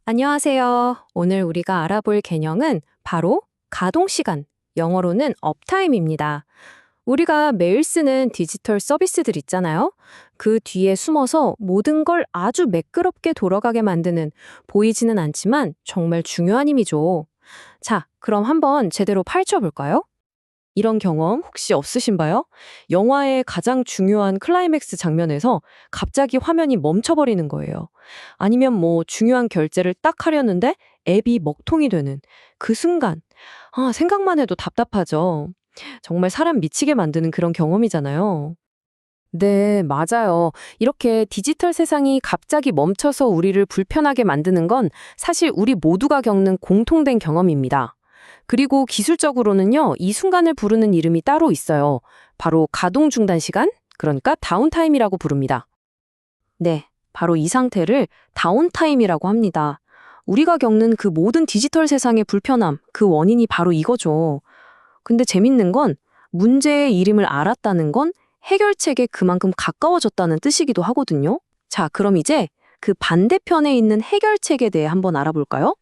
안녕하세요. 오늘 우리가 알아볼 개념은 바로 가동시간, 영어로는 업타임입니다. 우리가 매일 쓰는 디지털 서비스들 있잖아요. 그 뒤에 숨어서 모든 걸 아주 매끄럽게 돌아가게 만드는 보이지는 않지만 정말 중요한 힘이죠. 자, 그럼 한번 제대로 파헤쳐 볼까요? 이런 경험 혹시 없으신가요? 영화의 가장 중요한 클라이맥스 장면에서 갑자기 화면이 멈춰버리는 거예요. 아니면 중요한 결제를 딱 하려는데 앱이 먹통이 되는 그 순간. 생각만 해도 답답하죠. 정말 사람 미치게 만드는 그런 경험이잖아요. 네, 맞아요. 이렇게 디지털 세상이 갑자기 멈춰서 우리를 불편하게 만드는 건 사실 우리 모두가 겪는 공통된 경험입니다. 그리고 기술적으로는요, 이 순간을 부르는 이름이 따로 있어요. 바로 가동 중단 시간? 그러니까 다운타임이라고 부릅니다. 네, 바로 이 상태를 다운타임이라고 합니다. 우리가 겪는 그 모든 디지털 세상의 불편함, 그 원인이 바로 이거죠. 근데 재밌는 건 문제의 이름을 알았다는 건 해결책에 그만큼 가까워졌다는 뜻이기도 하거든요. 자, 그럼 이제 그 반대편에 있는 해결책에 대해 한번 알아볼까요?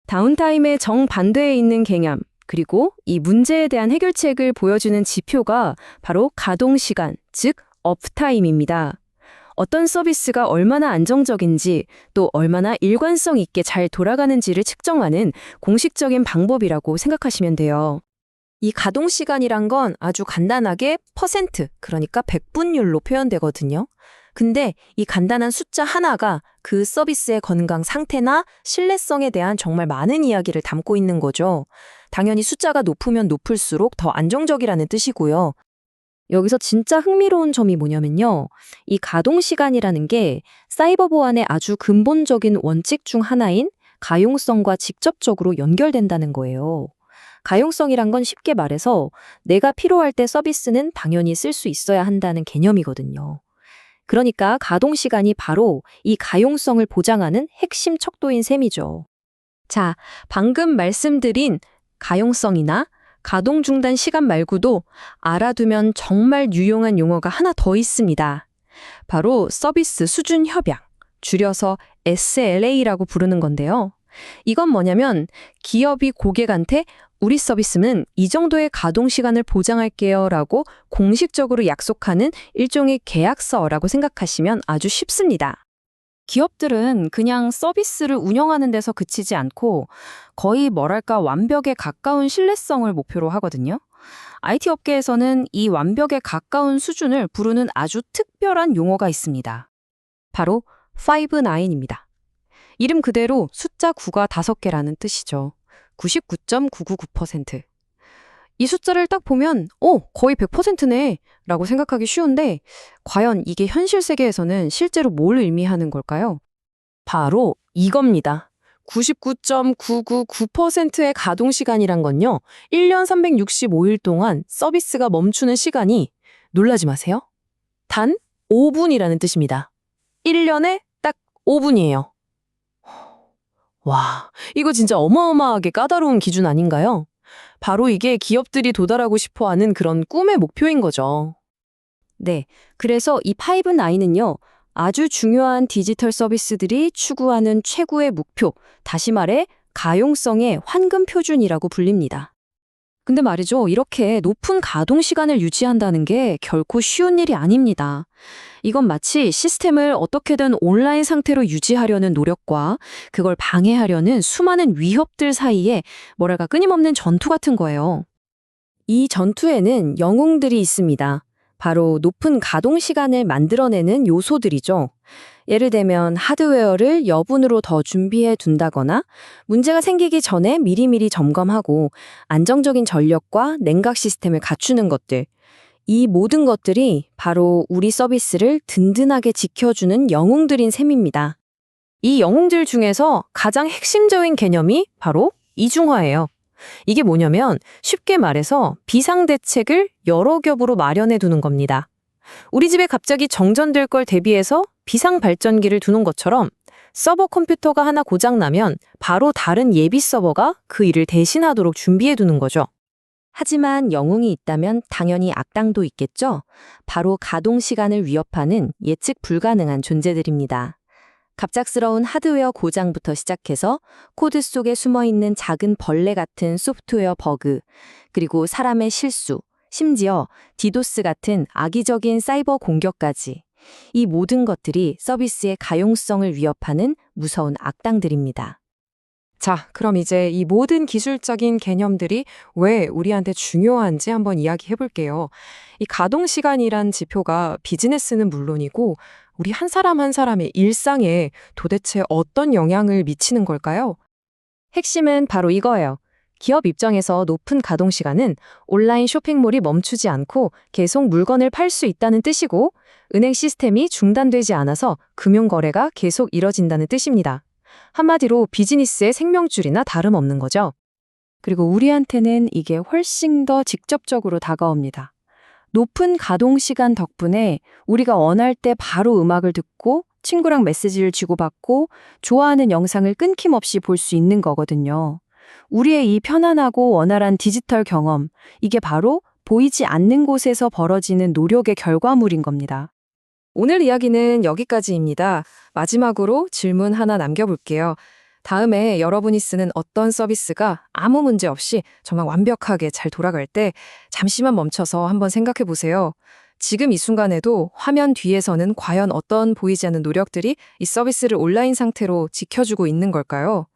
다운타임의 정반대에 있는 개념, 그리고 이 문제에 대한 해결책을 보여주는 지표가 바로 가동시간, 즉 업타임입니다. 어떤 서비스가 얼마나 안정적인지 또 얼마나 일관성 있게 잘 돌아가는지를 측정하는 공식적인 방법이라고 생각하시면 돼요. 이 가동시간이란 건 아주 간단하게 퍼센트, 그러니까 백분율로 표현되거든요. 근데 이 간단한 숫자 하나가 그 서비스의 건강 상태나 신뢰성에 대한 정말 많은 이야기를 담고 있는 거죠. 당연히 숫자가 높으면 높을수록 더 안정적이라는 뜻이고요. 여기서 진짜 흥미로운 점이 뭐냐면요. 이 가동시간이라는 게 사이버 보안의 아주 근본적인 원칙 중 하나인 가용성과 직접적으로 연결된다는 거예요. 가용성이란 건 쉽게 말해서 내가 필요할 때 서비스는 당연히 쓸 수 있어야 한다는 개념이거든요. 그러니까 가동시간이 바로 이 가용성을 보장하는 핵심 척도인 셈이죠. 자, 방금 말씀드린 가용성이나 가동 중단 시간 말고도 알아두면 정말 유용한 용어가 하나 더 있습니다. 바로 서비스 수준 협약, 줄여서 SLA라고 부르는 건데요. 이건 뭐냐면 기업이 고객한테 우리 서비스는 이 정도의 가동 시간을 보장할게요 라고 공식적으로 약속하는 일종의 계약서라고 생각하시면 아주 쉽습니다. 기업들은 그냥 서비스를 운영하는 데서 그치지 않고 거의 뭐랄까 완벽에 가까운 신뢰성을 목표로 하거든요. IT 업계에서는 이 완벽에 가까운 수준을 부르는 아주 특별한 용어가 있습니다. 바로 5-9입니다. 이름 그대로 숫자 9가 5개라는 뜻이죠. 99.999%. 이 숫자를 딱 보면 거의 100%네 라고 생각하기 쉬운데 과연 이게 현실 세계에서는 실제로 뭘 의미하는 걸까요? 바로 이겁니다. 99.999%의 가동시간이란 건요. 1년 365일 동안 서비스가 멈추는 시간이 놀라지 마세요. 단 5분이라는 뜻입니다. 1년에 딱 5분이에요. 와, 이거 진짜 어마어마하게 까다로운 기준 아닌가요? 바로 이게 기업들이 도달하고 싶어 하는 그런 꿈의 목표인 거죠. 네, 그래서 이 5-9은요, 아주 중요한 디지털 서비스들이 추구하는 최고의 목표, 다시 말해 가용성의 황금 표준이라고 불립니다. 근데 말이죠, 이렇게 높은 가동 시간을 유지한다는 게 결코 쉬운 일이 아닙니다. 이건 마치 시스템을 어떻게든 온라인 상태로 유지하려는 노력과 그걸 방해하려는 수많은 위협들 사이에 뭐랄까 끊임없는 전투 같은 거예요. 이 전투에는 영웅들이 있습니다. 바로 높은 가동 시간을 만들어내는 요소들이죠. 예를 들면 하드웨어를 여분으로 더 준비해 둔다거나 문제가 생기기 전에 미리미리 점검하고 안정적인 전력과 냉각 시스템을 갖추는 것들. 이 모든 것들이 바로 우리 서비스를 든든하게 지켜주는 영웅들인 셈입니다. 이 영웅들 중에서 가장 핵심적인 개념이 바로 이중화예요. 이게 뭐냐면 쉽게 말해서 비상대책을 여러 겹으로 마련해 두는 겁니다. 우리 집에 갑자기 정전될 걸 대비해서 비상발전기를 두는 것처럼 서버 컴퓨터가 하나 고장나면 바로 다른 예비 서버가 그 일을 대신하도록 준비해 두는 거죠. 하지만 영웅이 있다면 당연히 악당도 있겠죠? 바로 가동 시간을 위협하는 예측 불가능한 존재들입니다. 갑작스러운 하드웨어 고장부터 시작해서 코드 속에 숨어있는 작은 벌레 같은 소프트웨어 버그, 그리고 사람의 실수, 심지어 디도스 같은 악의적인 사이버 공격까지. 이 모든 것들이 서비스의 가용성을 위협하는 무서운 악당들입니다. 자, 그럼 이제 이 모든 기술적인 개념들이 왜 우리한테 중요한지 한번 이야기해 볼게요. 이 가동 시간이란 지표가 비즈니스는 물론이고 우리 한 사람 한 사람의 일상에 도대체 어떤 영향을 미치는 걸까요? 핵심은 바로 이거예요. 기업 입장에서 높은 가동 시간은 온라인 쇼핑몰이 멈추지 않고 계속 물건을 팔 수 있다는 뜻이고, 은행 시스템이 중단되지 않아서 금융 거래가 계속 이뤄진다는 뜻입니다. 한마디로 비즈니스의 생명줄이나 다름없는 거죠. 그리고 우리한테는 이게 훨씬 더 직접적으로 다가옵니다. 높은 가동 시간 덕분에 우리가 원할 때 바로 음악을 듣고 친구랑 메시지를 주고받고 좋아하는 영상을 끊김없이 볼 수 있는 거거든요. 우리의 이 편안하고 원활한 디지털 경험, 이게 바로 보이지 않는 곳에서 벌어지는 노력의 결과물인 겁니다. 오늘 이야기는 여기까지입니다. 마지막으로 질문 하나 남겨볼게요. 다음에 여러분이 쓰는 어떤 서비스가 아무 문제 없이 정말 완벽하게 잘 돌아갈 때 잠시만 멈춰서 한번 생각해 보세요. 지금 이 순간에도 화면 뒤에서는 과연 어떤 보이지 않는 노력들이 이 서비스를 온라인 상태로 지켜주고 있는 걸까요?